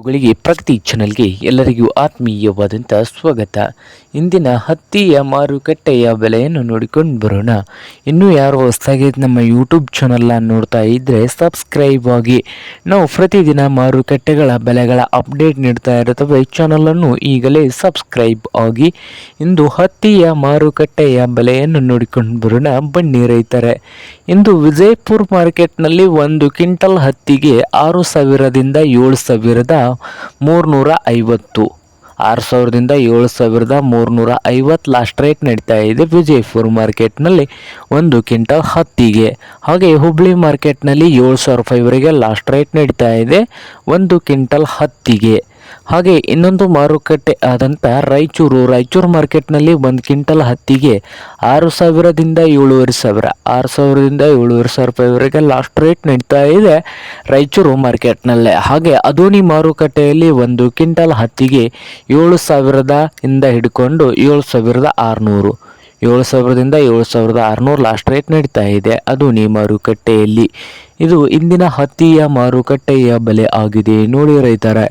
ಗಳಿಗೆ ಪ್ರಗತಿ ಚಾನೆಲ್ಗೆ ಎಲ್ಲರಿಗೂ ಆತ್ಮೀಯವಾದಂಥ ಸ್ವಾಗತ. ಇಂದಿನ ಹತ್ತಿಯ ಮಾರುಕಟ್ಟೆಯ ಬೆಲೆಯನ್ನು ನೋಡಿಕೊಂಡು ಬರೋಣ. ಇನ್ನೂ ಯಾರು ಹೊಸದಾಗಿ ನಮ್ಮ ಯೂಟ್ಯೂಬ್ ಚಾನಲ್ನ ನೋಡ್ತಾ ಇದ್ದರೆ ಸಬ್ಸ್ಕ್ರೈಬ್ ಆಗಿ. ನಾವು ಪ್ರತಿದಿನ ಮಾರುಕಟ್ಟೆಗಳ ಬೆಲೆಗಳ ಅಪ್ಡೇಟ್ ನೀಡ್ತಾ ಇರುತ್ತವೆ. ಚಾನಲನ್ನು ಈಗಲೇ ಸಬ್ಸ್ಕ್ರೈಬ್ ಆಗಿ. ಇಂದು ಹತ್ತಿಯ ಮಾರುಕಟ್ಟೆಯ ಬೆಲೆಯನ್ನು ನೋಡಿಕೊಂಡು ಬರೋಣ ಬನ್ನಿ ರೈತರೆ. ಇಂದು ವಿಜಯಪುರ ಮಾರ್ಕೆಟ್ನಲ್ಲಿ 1 ಕ್ವಿಂಟಲ್ ಹತ್ತಿಗೆ 6,000ದಿಂದ 7,350, 6,000ದಿಂದ 7,350 ಲಾಸ್ಟ್ ರೇಟ್ ನಡೀತಾ ಇದೆ ವಿಜಯಪುರ ಮಾರ್ಕೆಟ್ನಲ್ಲಿ 1 ಕ್ವಿಂಟಲ್ ಹತ್ತಿಗೆ. ಹಾಗೆ ಹುಬ್ಳಿ ಮಾರ್ಕೆಟ್ನಲ್ಲಿ 7,000 ರೂಪಾಯಿವರೆಗೆ ಲಾಸ್ಟ್ ರೇಟ್ ನಡೀತಾ ಇದೆ 1 ಕ್ವಿಂಟಲ್ ಹತ್ತಿಗೆ. ಹಾಗೆ ಇನ್ನೊಂದು ಮಾರುಕಟ್ಟೆ ಆದಂಥ ರಾಯಚೂರು ಮಾರ್ಕೆಟ್ನಲ್ಲಿ 1 ಕ್ವಿಂಟಲ್ ಹತ್ತಿಗೆ 6,000ದಿಂದ 7,500, 6,000ದಿಂದ 7,500 ರೂಪಾಯಿವರೆಗೆ ಲಾಸ್ಟ್ ರೇಟ್ ನಡೀತಾ ಇದೆ ರಾಯಚೂರು ಮಾರ್ಕೆಟ್ನಲ್ಲೇ. ಹಾಗೆ ಅದೋನಿ ಮಾರುಕಟ್ಟೆಯಲ್ಲಿ 1 ಕ್ವಿಂಟಲ್ ಹತ್ತಿಗೆ 7,000ದಿಂದ ಹಿಡ್ಕೊಂಡು 7,600, 7,000ದಿಂದ 7,600 ಲಾಸ್ಟ್ ರೇಟ್ ನಡೀತಾ ಇದೆ ಅದೋನಿ ಮಾರುಕಟ್ಟೆಯಲ್ಲಿ. ಇದು ಇಂದಿನ ಹತ್ತಿಯ ಮಾರುಕಟ್ಟೆಯ ಬೆಲೆ ಆಗಿದೆ ನೋಡಿ ರೈತರೆ.